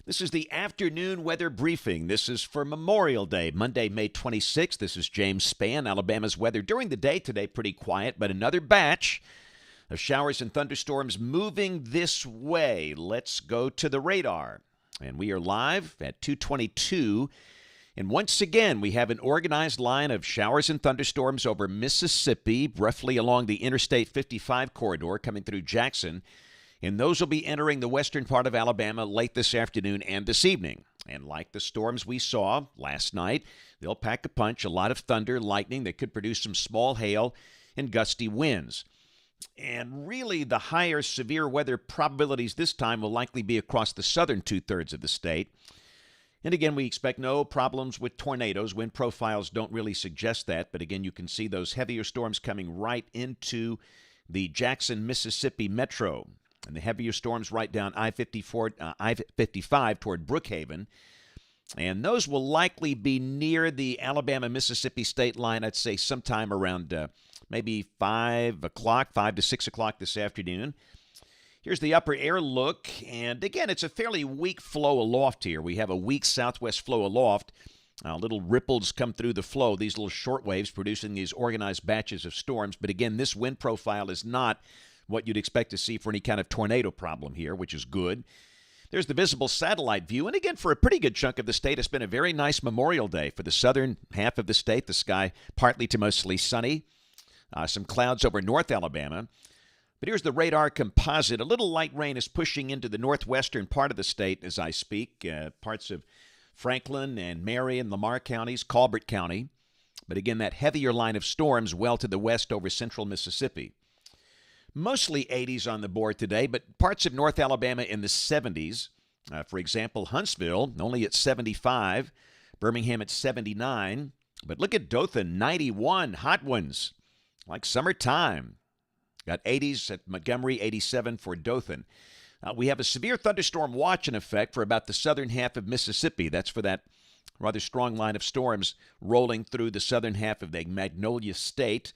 This is the afternoon weather briefing. This is for Memorial Day, Monday, May 26th. This is James Spann. Alabama's weather during the day today pretty quiet, but another batch of showers and thunderstorms moving this way. Let's go to the radar. And we are live at 2:22. And once again, we have an organized line of showers and thunderstorms over Mississippi, roughly along the Interstate 55 corridor coming through Jackson. And those will be entering the western part of Alabama late this afternoon and this evening. And like the storms we saw last night, they'll pack a punch, a lot of thunder, lightning that could produce some small hail and gusty winds. And really, the higher severe weather probabilities this time will likely be across the southern two-thirds of the state. And again, we expect no problems with tornadoes. Wind profiles don't really suggest that. But again, you can see those heavier storms coming right into the Jackson, Mississippi metro. And the heavier storms right down I-55 toward Brookhaven. And those will likely be near the Alabama-Mississippi state line, I'd say sometime around maybe 5 o'clock, 5 to 6 o'clock this afternoon. Here's the upper air look. And again, it's a fairly weak flow aloft here. We have a weak southwest flow aloft. Little ripples come through the flow, these little short waves producing these organized batches of storms. But again, this wind profile is not what you'd expect to see for any kind of tornado problem here, which is good. There's the visible satellite view. And again, for a pretty good chunk of the state, it's been a very nice Memorial Day for the southern half of the state. The sky partly to mostly sunny. Some clouds over North Alabama. But here's the radar composite. A little light rain is pushing into the northwestern part of the state as I speak. Parts of Franklin and Marion, Lamar counties, Colbert County. But again, that heavier line of storms well to the west over central Mississippi. Mostly 80s on the board today, but parts of North Alabama in the 70s. For example, Huntsville only at 75, Birmingham at 79. But look at Dothan, 91, hot ones, like summertime. Got 80s at Montgomery, 87 for Dothan. We have a severe thunderstorm watch in effect for about the southern half of Mississippi. That's for that rather strong line of storms rolling through the southern half of the Magnolia State.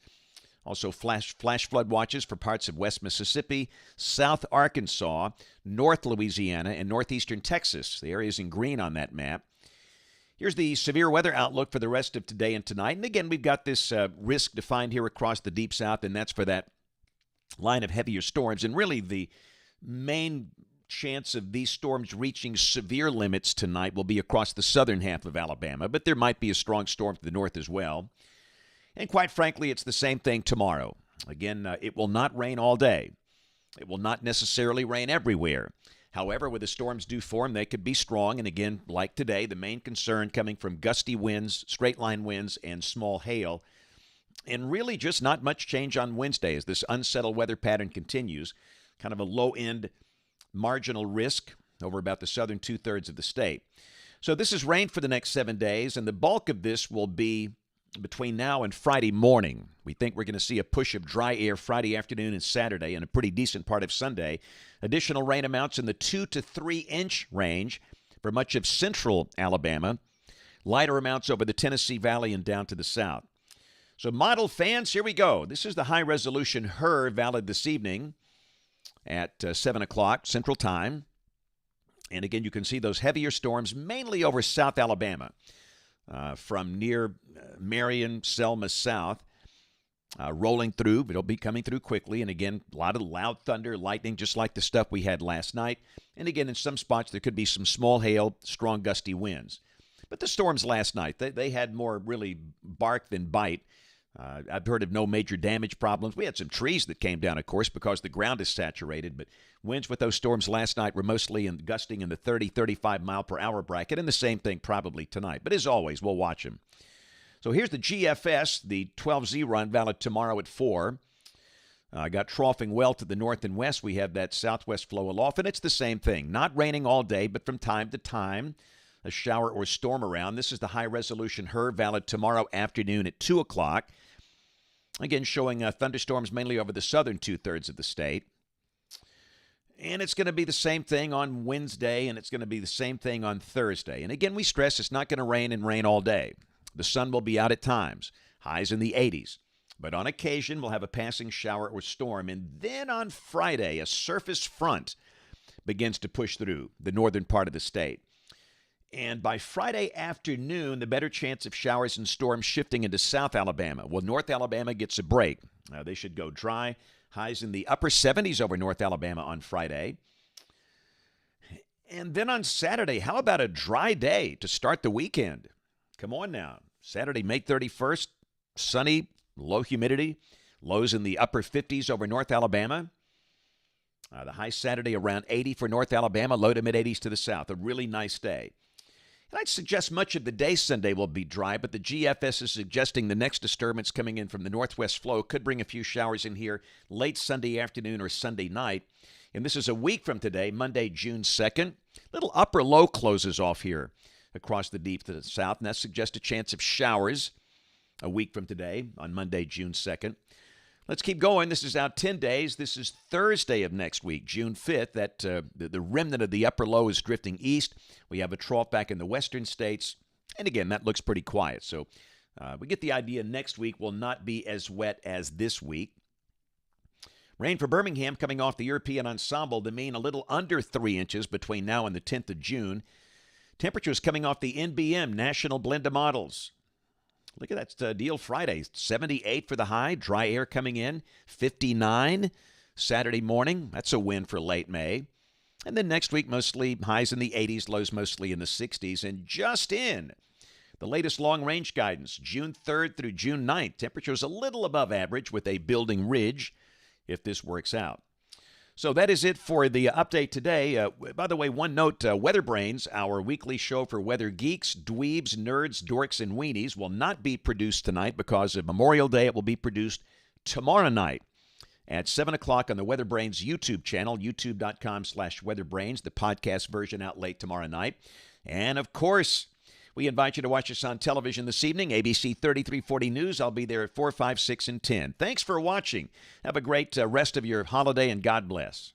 Also flash flood watches for parts of West Mississippi, South Arkansas, North Louisiana, and northeastern Texas. The areas in green on that map. Here's the severe weather outlook for the rest of today and tonight. And again, we've got this risk defined here across the Deep South, and that's for that line of heavier storms. And really, the main chance of these storms reaching severe limits tonight will be across the southern half of Alabama, but there might be a strong storm to the north as well. And quite frankly, it's the same thing tomorrow. Again, it will not rain all day. It will not necessarily rain everywhere. However, when the storms do form, they could be strong. And again, like today, the main concern coming from gusty winds, straight-line winds, and small hail. And really just not much change on Wednesday as this unsettled weather pattern continues. Kind of a low-end marginal risk over about the southern two-thirds of the state. So this is rain for the next 7 days, and the bulk of this will be between now and Friday morning. We think we're going to see a push of dry air Friday afternoon and Saturday and a pretty decent part of Sunday. Additional rain amounts in the 2 to 3 inch range for much of central Alabama. Lighter amounts over the Tennessee Valley and down to the south. So model fans, here we go. This is the high-resolution HER valid this evening at 7 o'clock Central Time. And again, you can see those heavier storms mainly over South Alabama. From near Marion, Selma south, rolling through, but it'll be coming through quickly. And again, a lot of loud thunder, lightning, just like the stuff we had last night. And again, in some spots, there could be some small hail, strong gusty winds. But the storms last night, they had more really bark than bite. I've heard of no major damage problems. We had some trees that came down, of course, because the ground is saturated. But winds with those storms last night were mostly gusting in the 30, 35 mile per hour bracket, and the same thing probably tonight. But as always, we'll watch them. So here's the GFS, the 12Z run valid tomorrow at 4. Got troughing well to the north and west. We have that southwest flow aloft, and it's the same thing. Not raining all day, but from time to time, a shower or storm around. This is the high-resolution HER valid tomorrow afternoon at 2 o'clock. Again, showing thunderstorms mainly over the southern two-thirds of the state. And it's going to be the same thing on Wednesday, and it's going to be the same thing on Thursday. And again, we stress it's not going to rain and rain all day. The sun will be out at times, highs in the 80s. But on occasion, we'll have a passing shower or storm. And then on Friday, a surface front begins to push through the northern part of the state. And by Friday afternoon, the better chance of showers and storms shifting into South Alabama. Well, North Alabama gets a break. They should go dry. Highs in the upper 70s over North Alabama on Friday. And then on Saturday, how about a dry day to start the weekend? Come on now. Saturday, May 31st, sunny, low humidity, lows in the upper 50s over North Alabama. The high Saturday around 80 for North Alabama, low to mid-80s to the south. A really nice day. And I'd suggest much of the day Sunday will be dry, but the GFS is suggesting the next disturbance coming in from the northwest flow could bring a few showers in here late Sunday afternoon or Sunday night. And this is a week from today, Monday, June 2nd. Little upper low closes off here across the deep to the south, and that suggests a chance of showers a week from today on Monday, June 2nd. Let's keep going. This is out 10 days. This is Thursday of next week, June 5th. That the remnant of the upper low is drifting east. We have a trough back in the western states. And again, that looks pretty quiet. So we get the idea next week will not be as wet as this week. Rain for Birmingham coming off the European ensemble. The mean a little under 3 inches between now and the 10th of June. Temperatures coming off the NBM, National Blend of Models. Look at that deal Friday. 78 for the high. Dry air coming in. 59 Saturday morning. That's a win for late May. And then next week, mostly highs in the 80s, lows mostly in the 60s. And just in the latest long-range guidance, June 3rd through June 9th, temperatures a little above average with a building ridge if this works out. So that is it for the update today. By the way, one note, Weather Brains, our weekly show for weather geeks, dweebs, nerds, dorks, and weenies, will not be produced tonight because of Memorial Day. It will be produced tomorrow night at 7 o'clock on the Weather Brains YouTube channel, youtube.com/weatherbrains, the podcast version out late tomorrow night. And, of course, we invite you to watch us on television this evening, ABC 3340 News. I'll be there at 4, 5, 6, and 10. Thanks for watching. Have a great rest of your holiday, and God bless.